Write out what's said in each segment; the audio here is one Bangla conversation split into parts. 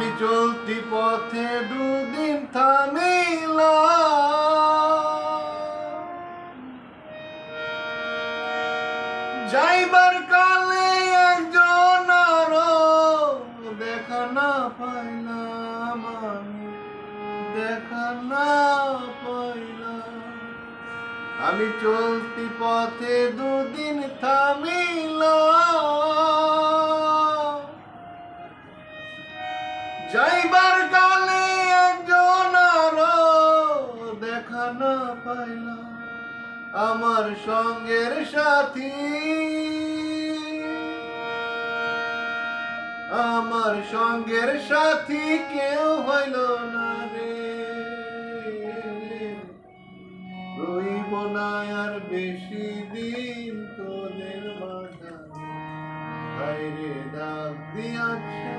আমি চলতি পথে দুদিন থামিলাম, যাইবার কালে একজন আরো দেখা না পাইলাম, আমি দেখা না পাইলাম। আমি চলতি পথে দুদিন থামিলাম, যাইবার কালে একজন আরো দেখা না পাইলাম। আমার সঙ্গের সাথী, আমার সঙ্গের সাথী কেউ হইল না রে। রইব না আর বেশি দিন তোদের মাঝে, হায়রে ডাক দিয়াছে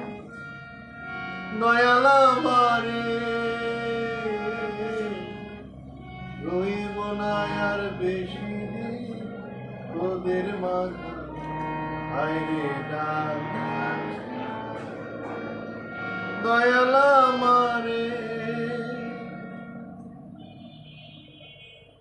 দয়াল আমারে। রইব না আর বেশি দিন তোদের মাঝে, হায়রে ডাক দিয়াছে দয়াল আমারে।